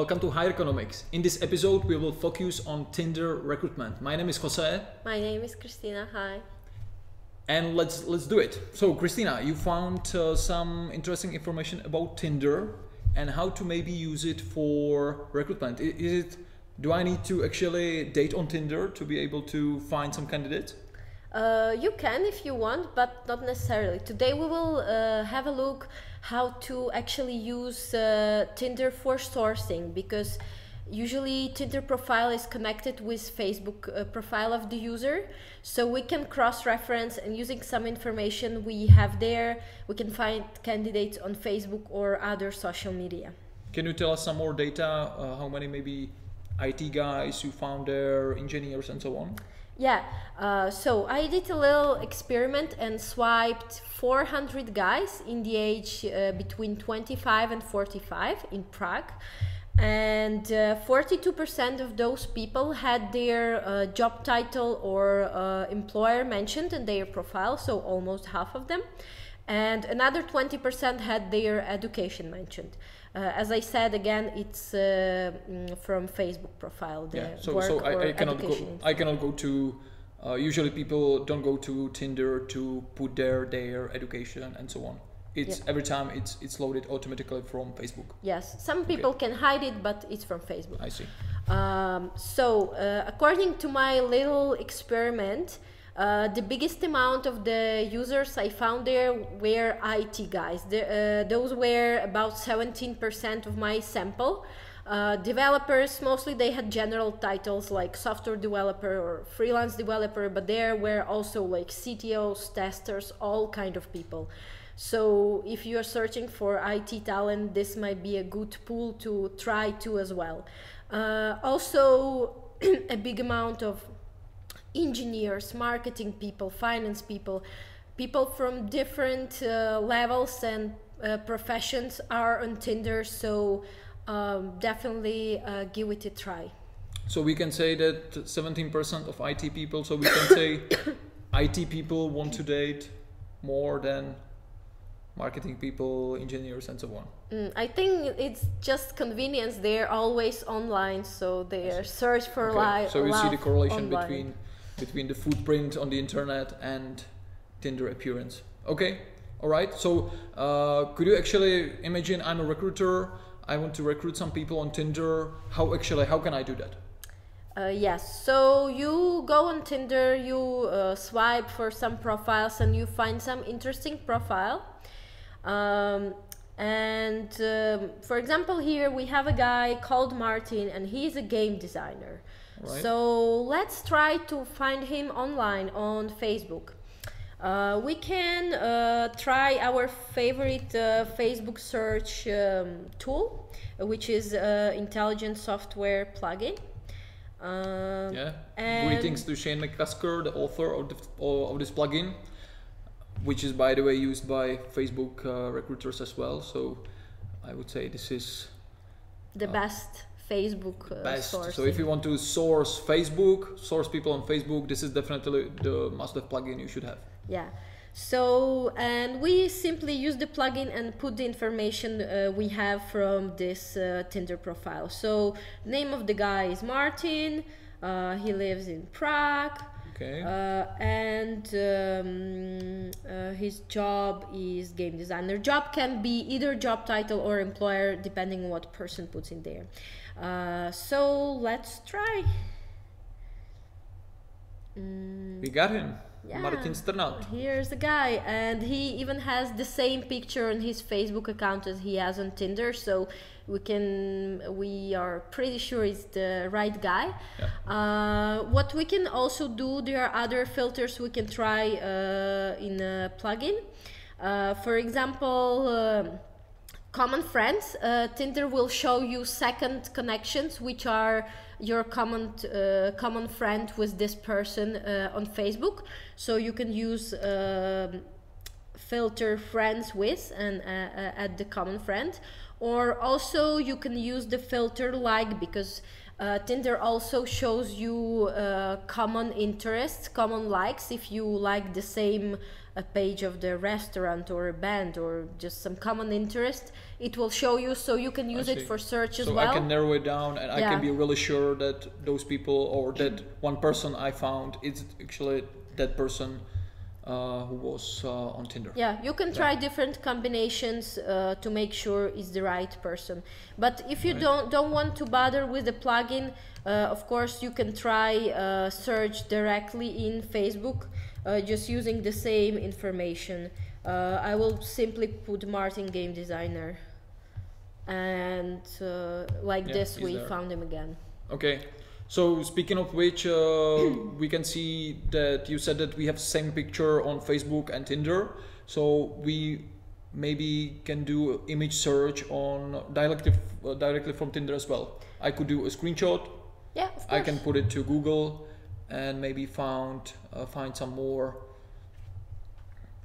welcome to HIRECONOMICS. In this episode, we will focus on Tinder recruitment. My name is Jose. My name is Christina. Hi. And let's do it. So, Christina, you found some interesting information about Tinder and how to maybe use it for recruitment. Do I need to actually date on Tinder to be able to find some candidates? You can if you want, but not necessarily. Today we will have a look how to actually use Tinder for sourcing, because usually Tinder profile is connected with Facebook profile of the user, so we can cross-reference, and using some information we have there, we can find candidates on Facebook or other social media. Can you tell us some more data? How many maybe IT guys you found there, engineers and so on? Yeah, so I did a little experiment and swiped 400 guys in the age between 25 and 45 in Prague, and 42% of those people had their job title or employer mentioned in their profile, so almost half of them, and another 20% had their education mentioned. As I said, again, it's from Facebook profile. I cannot go to. Usually, people don't go to Tinder to put their education and so on. It's every time it's loaded automatically from Facebook. Yes, some people can hide it, but it's from Facebook. I see. According to my little experiment, the biggest amount of the users I found there were IT guys. Those were about 17% of my sample. Developers, mostly they had general titles like software developer or freelance developer, but there were also like CTOs, testers, all kind of people. So if you are searching for IT talent, this might be a good pool to try to as well. Also, a big amount of engineers, marketing people, finance people, people from different levels and professions are on Tinder, so definitely give it a try. So we can say that 17% of IT people, so we can say IT people want to date more than marketing people, engineers and so on. I think it's just convenience. They're always online, so they search for life. So you see the correlation between the footprint on the internet and Tinder appearance. Okay, all right. So could you actually imagine I'm a recruiter, I want to recruit some people on Tinder. How can I do that? Yes, so you go on Tinder, you swipe for some profiles and you find some interesting profile. For example, here we have a guy called Martin and he's a game designer. Right. So let's try to find him online on Facebook. We can try our favorite Facebook search tool, which is intelligent software plugin. Greetings to Shane McCusker, the author of this plugin, which is, by the way, used by Facebook recruiters as well. So I would say this is the best Facebook sourcing. So if you want to source people on Facebook, this is definitely the must-have plugin you should have. Yeah. So, and we simply use the plugin and put the information we have from this Tinder profile. So, name of the guy is Martin. He lives in Prague. Okay. His job is game designer. Job can be either job title or employer, depending on what person puts in there. So let's try. We got him. Yeah. Martin Sternat. Here's the guy, and he even has the same picture on his Facebook account as he has on Tinder, so we are pretty sure it's the right guy. Yeah. What we can also do, there are other filters we can try in a plugin. For example, common friends. Tinder will show you second connections, which are your common friend with this person on Facebook. So you can use filter friends with and add the common friend. Or also you can use the filter like, because Tinder also shows you common interests, common likes. If you like the same page of the restaurant or a band or just some common interest, it will show you, so you can use it for search as well. So I can narrow it down, and I can be really sure that those people, or that one person I found, is actually that person who was on Tinder. Yeah, you can try different combinations to make sure it's the right person. But if you don't want to bother with the plugin, of course you can try search directly in Facebook, just using the same information. I will simply put Martin Game Designer, and like this we found him again. Okay. So speaking of which, we can see that you said that we have the same picture on Facebook and Tinder. So we maybe can do image search on directly from Tinder as well. I could do a screenshot. Yeah, of course. I can put it to Google and maybe find some more.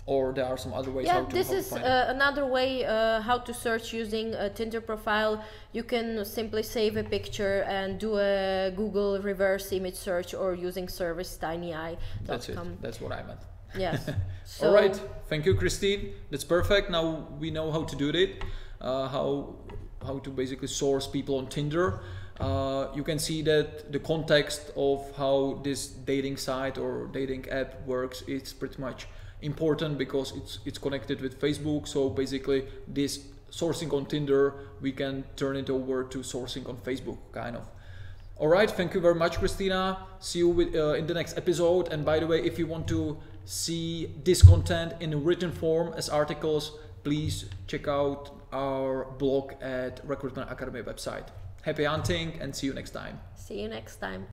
Or there are some other ways how to this is another way how to search using a Tinder profile. You can simply save a picture and do a Google reverse image search, or using service tinyeye.com. That's it. That's what I meant. Yes. So, all right. Thank you, Christine. That's perfect. Now we know how to do it. How to basically source people on Tinder. You can see that the context of how this dating site or dating app works is pretty much important, because it's connected with Facebook. So basically this sourcing on Tinder, we can turn it over to sourcing on Facebook, kind of. All right, thank you very much, Christina. See you in the next episode. And by the way, if you want to see this content in written form as articles, please check out our blog at Recruitment Academy website. Happy hunting, and see you next time. See you next time.